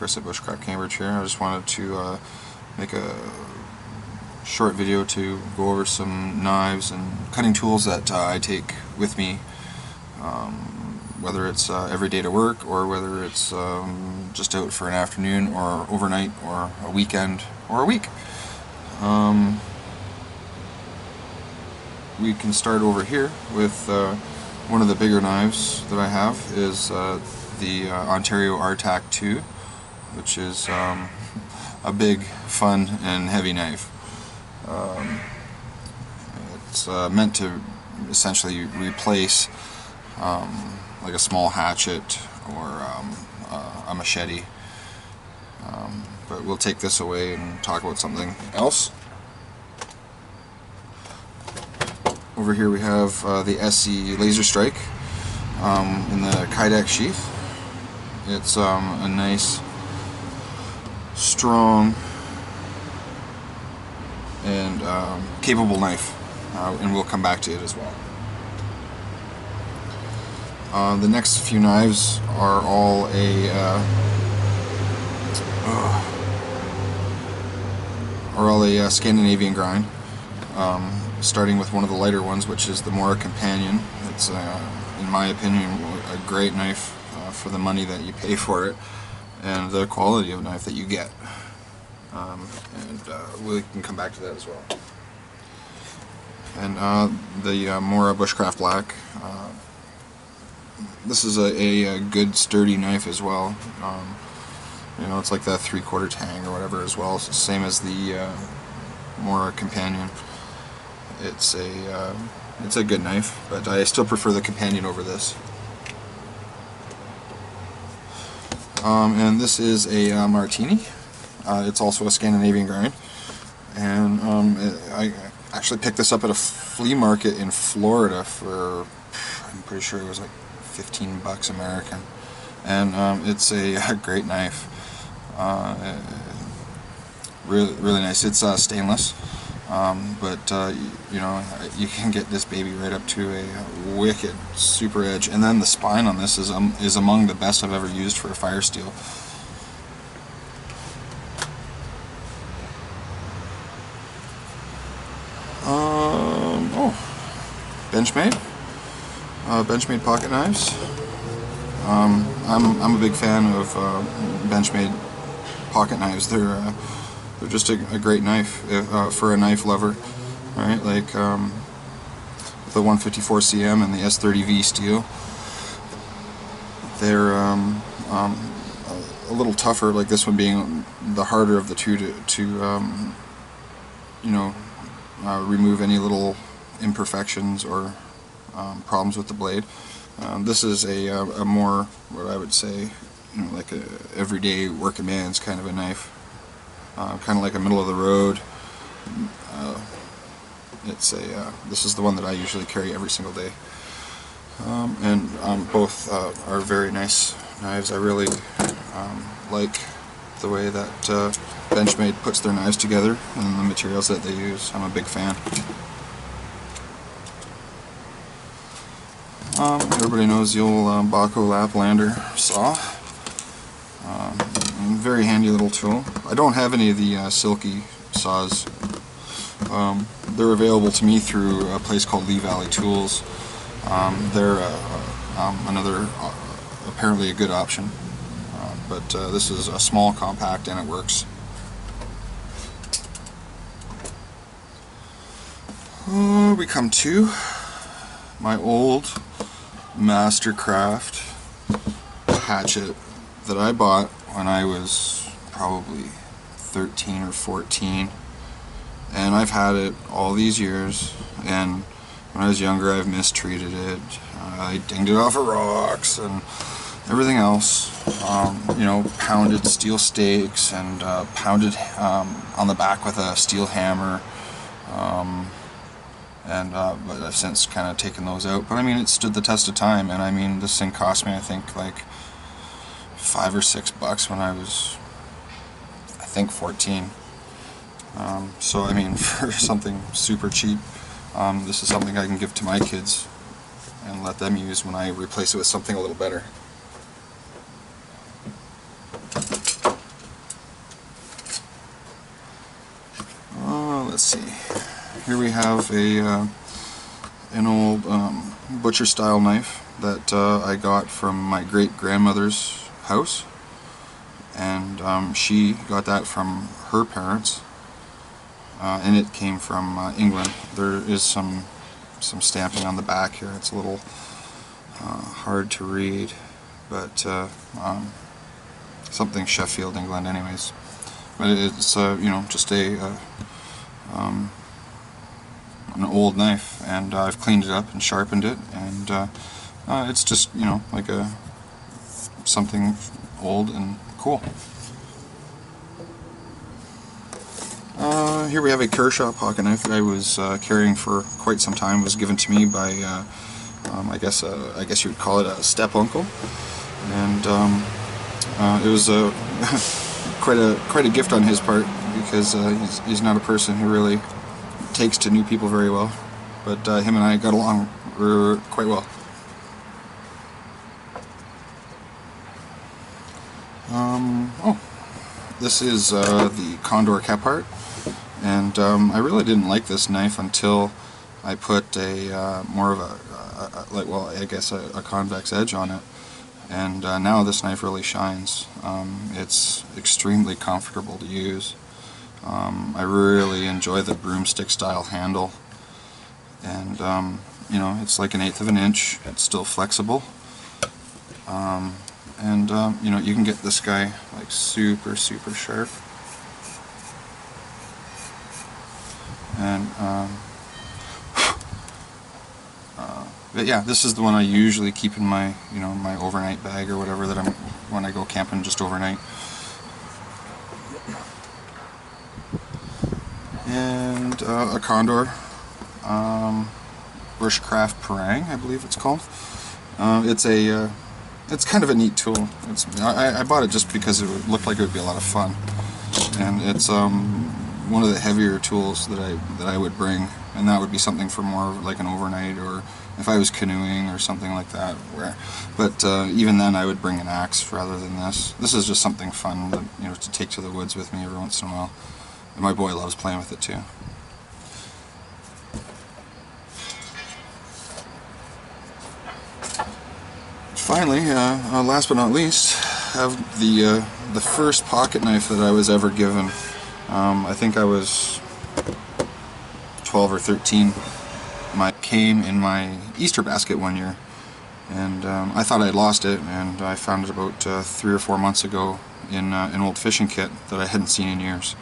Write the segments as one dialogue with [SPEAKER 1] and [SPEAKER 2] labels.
[SPEAKER 1] Chris at Bushcraftcambridge here. I just wanted to make a short video to go over some knives and cutting tools that I take with me, whether it's every day to work or whether it's just out for an afternoon or overnight or a weekend or a week. We can start over here with one of the bigger knives that I have is the Ontario RTAC 2, which is a big, fun, and heavy knife. It's meant to essentially replace like a small hatchet or a machete. But we'll take this away and talk about something else. Over here we have the SE Laser Strike in the Kydex sheath. It's a nice, strong, and capable knife, and we'll come back to it as well. The next few knives are all a Scandinavian grind. Starting with one of the lighter ones, which is the Mora Companion. It's, in my opinion, a great knife for the money that you pay for it and the quality of knife that you get. We can come back to that as well. And the Mora Bushcraft Black. This is a good sturdy knife as well. You know, it's like that 3/4 tang or whatever as well. It's the same as the Mora Companion. It's a good knife, but I still prefer the Companion over this. And this is a Martini. It's also a Scandinavian grind, and I actually picked this up at a flea market in Florida for, I'm pretty sure it was like 15 bucks American, and it's a great knife. Really nice. It's stainless. But you know, you can get this baby right up to a wicked super edge, and then the spine on this is among the best I've ever used for a fire steel. Benchmade pocket knives. I'm a big fan of Benchmade pocket knives. They're just a great knife for a knife lover, right? Like the 154 cm and the S30V steel. They're a little tougher, like this one being the harder of the two to you know, remove any little imperfections or problems with the blade. This is a more, what I would say, you know, like a everyday working man's kind of a knife. Kind of like a middle of the road. This is the one that I usually carry every single day. And both are very nice knives. I really like the way that Benchmade puts their knives together and the materials that they use. I'm a big fan. Everybody knows the old Baco Laplander saw. Very handy little tool. I don't have any of the silky saws. They're available to me through a place called Lee Valley Tools. They're another, apparently a good option. But this is a small, compact, and it works. We come to my old Mastercraft hatchet that I bought when I was probably 13 or 14, and I've had it all these years. And when I was younger, I've mistreated it. I dinged it off of rocks and everything else. You know, pounded steel stakes and pounded on the back with a steel hammer. But I've since kind of taken those out. But I mean, it stood the test of time, and I mean, this thing cost me, I think, like $5 or $6 when I was, I think, 14. So I mean, for something super cheap, this is something I can give to my kids and let them use when I replace it with something a little better. let's see. Here we have an old butcher style knife that I got from my great grandmother's house, and she got that from her parents, and it came from England. There is some stamping on the back here. It's a little hard to read, but something Sheffield, England, anyways. But it's you know, just an old knife, and I've cleaned it up and sharpened it, and it's just, you know, like something old and cool. Here we have a Kershaw pocket knife that I was carrying for quite some time. It was given to me by I guess you would call it a step uncle, and it was quite a gift on his part, because he's not a person who really takes to new people very well, but him and I got along quite well. Oh, this is the Condor Kephart, and I really didn't like this knife until I put a more of a convex edge on it, and now this knife really shines. It's extremely comfortable to use. I really enjoy the broomstick style handle, and you know, it's like 1/8 of an inch. It's still flexible, and you know, you can get this guy like super sharp, and but yeah, this is the one I usually keep in my, you know, my overnight bag or whatever that when I go camping just overnight. And a Condor, Bushcraftcambridge, I believe it's called. It's kind of a neat tool. I bought it just because it looked like it would be a lot of fun, and it's one of the heavier tools that I would bring, and that would be something for more like an overnight, or if I was canoeing or something like that. But even then, I would bring an axe rather than this. This is just something fun that, you know, to take to the woods with me every once in a while. And my boy loves playing with it too. Finally, last but not least, have the first pocket knife that I was ever given. I think I was 12 or 13. Came in my Easter basket one year, and I thought I'd lost it, and I found it about 3 or 4 months ago in an old fishing kit that I hadn't seen in years.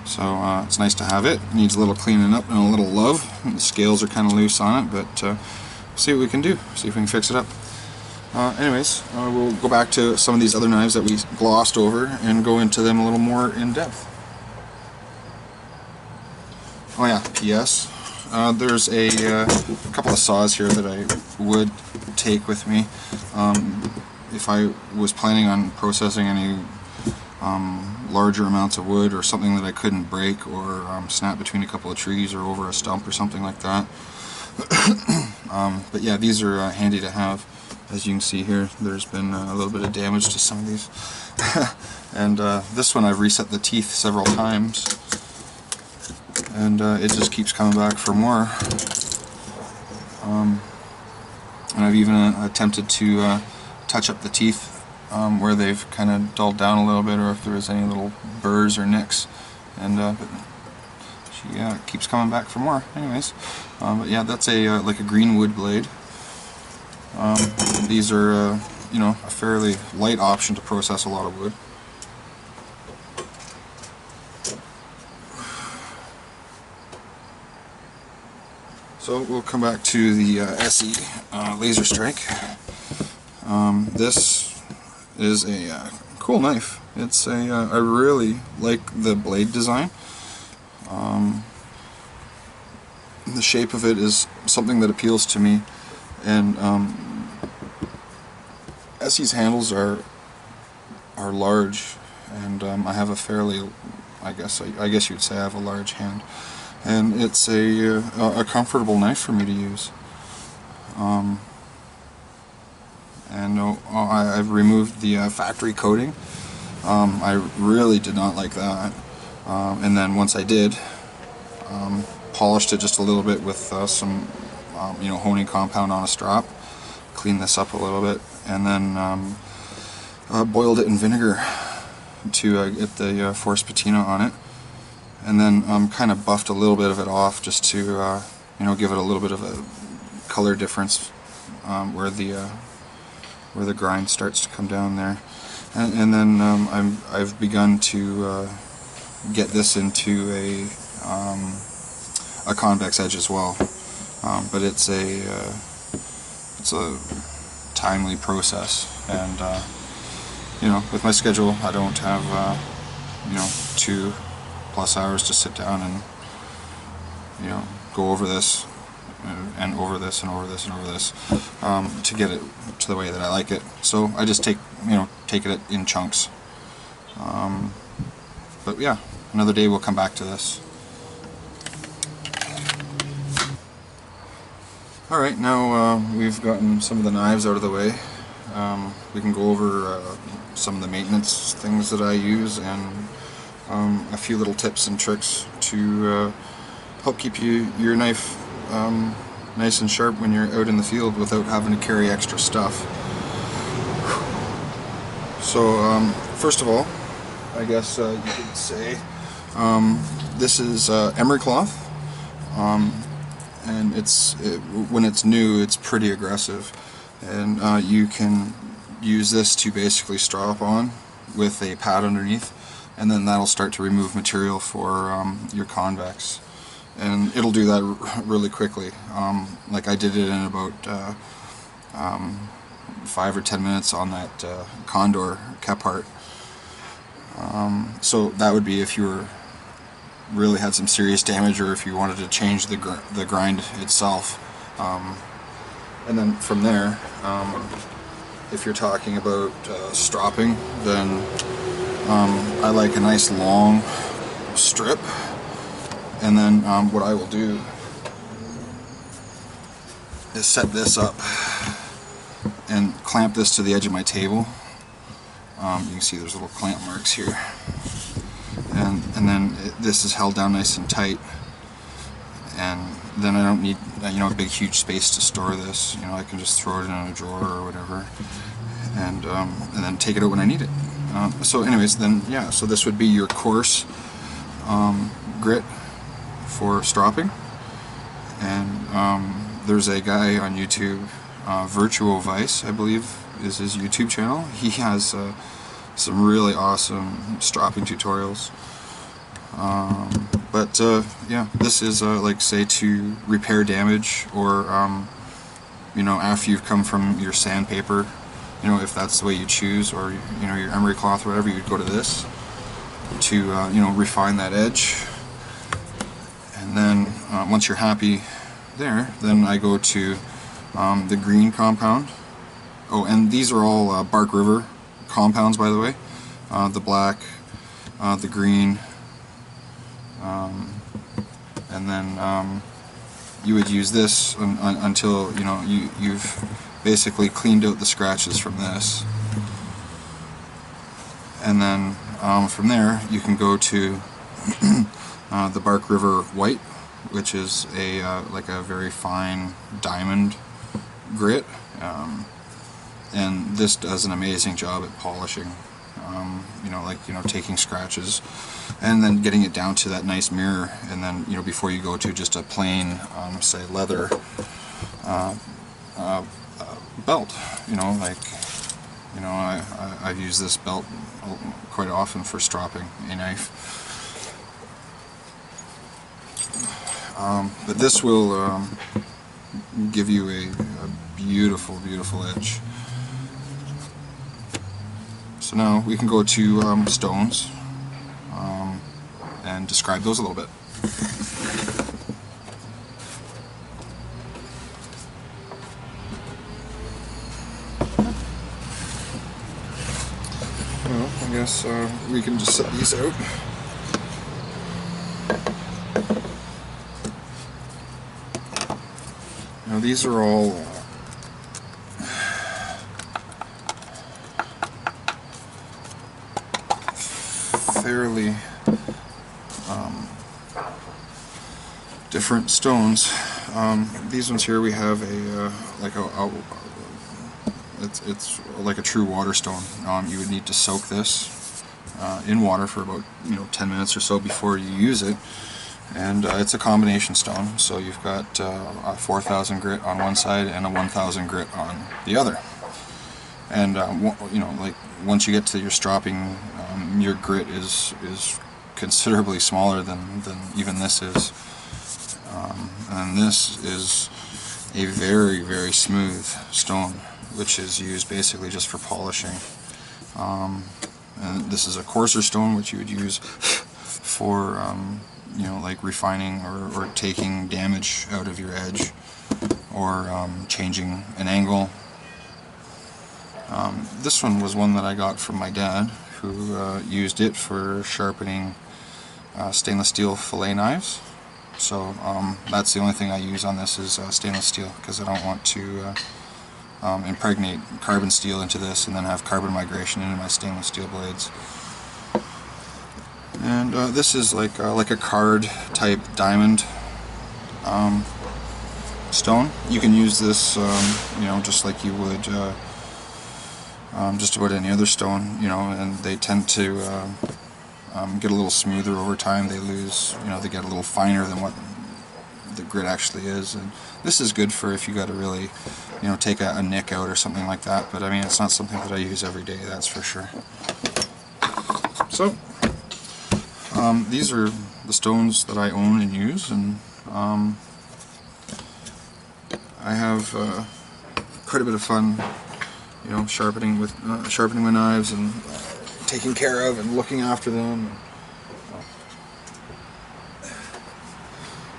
[SPEAKER 1] So it's nice to have it. It needs a little cleaning up and a little love. The scales are kind of loose on it, but see what we can do. See if we can fix it up. Anyways, we'll go back to some of these other knives that we glossed over and go into them a little more in depth. Oh yeah, P.S. There's a couple of saws here that I would take with me if I was planning on processing any larger amounts of wood, or something that I couldn't break or snap between a couple of trees or over a stump or something like that. But yeah, these are handy to have. As you can see here, there's been a little bit of damage to some of these. And this one I've reset the teeth several times, and it just keeps coming back for more. And I've even attempted to touch up the teeth where they've kind of dulled down a little bit, or if there was any little burrs or nicks, and but she keeps coming back for more. Anyways, but yeah, that's like a green wood blade. These are you know, a fairly light option to process a lot of wood. So we'll come back to the SE Laser Strike. This is a cool knife. It's I really like the blade design. The shape of it is something that appeals to me, and SE's handles are large, and I have a fairly, I guess you'd say I have a large hand, and it's a comfortable knife for me to use. And I've removed the factory coating. I really did not like that, and then once I did, polished it just a little bit with some honing compound on a strop, cleaned this up a little bit, and then boiled it in vinegar to get the force patina on it, and then kind of buffed a little bit of it off just to give it a little bit of a color difference where the grind starts to come down there, and then I've begun to get this into a convex edge as well, but it's a timely process, and with my schedule I don't have 2+ hours to sit down and go over this and over this and over this and over this to get it to the way that I like it. So I just take it in chunks. But yeah, another day we'll come back to this. Alright, now we've gotten some of the knives out of the way. We can go over some of the maintenance things that I use, and a few little tips and tricks to help keep your knife nice and sharp when you're out in the field without having to carry extra stuff. So first of all, I guess you could say this is emery cloth, and when it's new it's pretty aggressive, and you can use this to basically strap on with a pad underneath, and then that'll start to remove material for your convex, and it'll do that really quickly. Like I did it in about 5 or 10 minutes on that Condor Kephart. So that would be if you really had some serious damage, or if you wanted to change the grind itself. And then from there, if you're talking about stropping, then I like a nice long strip, and then what I will do is set this up and clamp this to the edge of my table. You can see there's little clamp marks here, and then this is held down nice and tight, and then I don't need a big huge space to store this. I can just throw it in a drawer or whatever, and then take it out when I need it. So anyways, then yeah, so this would be your coarse grit for stropping, and there's a guy on YouTube, Virtual Vice I believe is his YouTube channel. He has some really awesome stropping tutorials. But yeah, this is like, say, to repair damage, or after you've come from your sandpaper, if that's the way you choose, or your emery cloth or whatever, you'd go to this to refine that edge. And then once you're happy there, then I go to the green compound. Oh, and these are all Bark River compounds, by the way. The black, the green, and then you would use this until you've basically cleaned out the scratches from this, and then from there you can go to the Bark River White, which is like a very fine diamond grit, and this does an amazing job at polishing. Taking scratches and then getting it down to that nice mirror, and then before you go to just a plain say leather belt. I've used this belt quite often for stropping a knife, but this will give you a beautiful edge. So now we can go to stones and describe those a little bit. Well, I guess we can just set these out. Now these are all fairly different stones. These ones here we have it's like a true water stone. You would need to soak this in water for about 10 minutes or so before you use it, and it's a combination stone. So you've got a 4,000 grit on one side and a 1,000 grit on the other. And like once you get to your stropping, your grit is considerably smaller than even this is. And this is a very, very smooth stone, which is used basically just for polishing. And this is a coarser stone, which you would use for like refining or taking damage out of your edge, or changing an angle. This one was one that I got from my dad, who used it for sharpening stainless steel fillet knives. So that's the only thing I use on this is stainless steel, because I don't want to impregnate carbon steel into this and then have carbon migration into my stainless steel blades. And this is like a card type diamond stone. You can use this just like you would just about any other stone, and they tend to get a little smoother over time. They lose, they get a little finer than what the grit actually is. And this is good for if you got to really, take a nick out or something like that. But I mean, it's not something that I use every day, that's for sure. So, these are the stones that I own and use, and I have quite a bit of fun, sharpening my knives and taking care of and looking after them.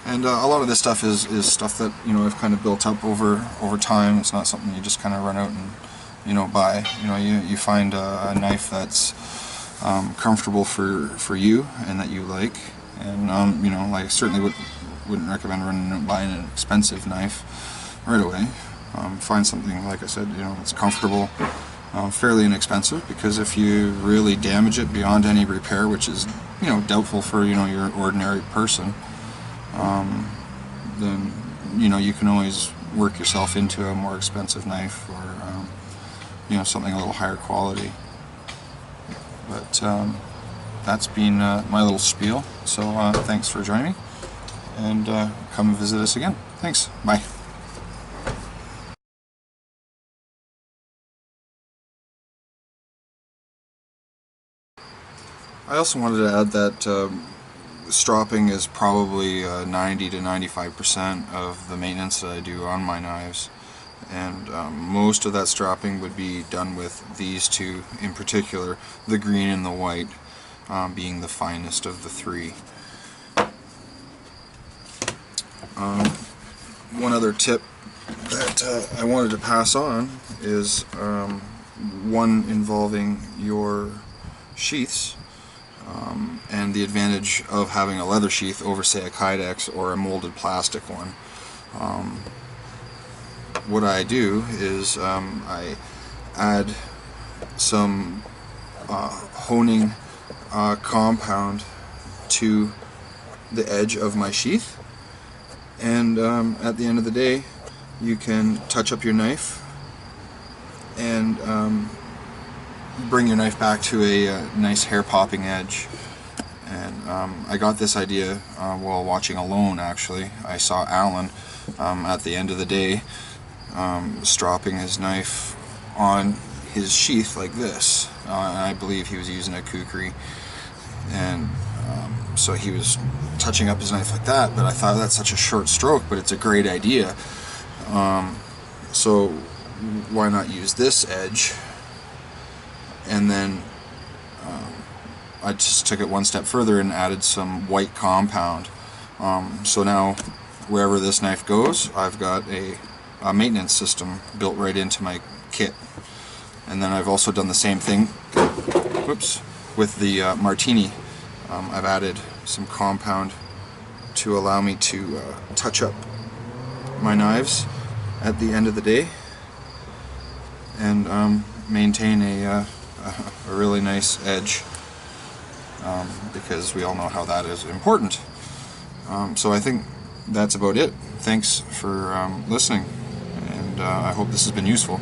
[SPEAKER 1] And a lot of this stuff is stuff that I've kind of built up over time. It's not something you just kind of run out and buy. You find a knife that's comfortable for you and that you like, and like certainly wouldn't recommend running out and buying an expensive knife right away. Find something, like I said, that's comfortable, fairly inexpensive, because if you really damage it beyond any repair, which is doubtful for your ordinary person, then you can always work yourself into a more expensive knife, or something a little higher quality. But that's been my little spiel. So thanks for joining me, and come and visit us again. Thanks. Bye. I also wanted to add that stropping is probably 90 to 95% of the maintenance that I do on my knives, and most of that stropping would be done with these two in particular, the green and the white being the finest of the three. One other tip that I wanted to pass on is one involving your sheaths. And the advantage of having a leather sheath over, say, a Kydex or a molded plastic one. What I do is I add some honing compound to the edge of my sheath, and at the end of the day you can touch up your knife and bring your knife back to a nice hair popping edge. And I got this idea while watching Alone, actually. I saw Alan at the end of the day stropping his knife on his sheath like this. And I believe he was using a kukri, and so he was touching up his knife like that, but I thought that's such a short stroke, but it's a great idea. So why not use this edge? And then I just took it one step further and added some white compound. So now wherever this knife goes, I've got a maintenance system built right into my kit. And then I've also done the same thing, whoops, with the Martini. I've added some compound to allow me to touch up my knives at the end of the day and maintain a really nice edge, because we all know how that is important. So I think that's about it. Thanks for listening, and I hope this has been useful.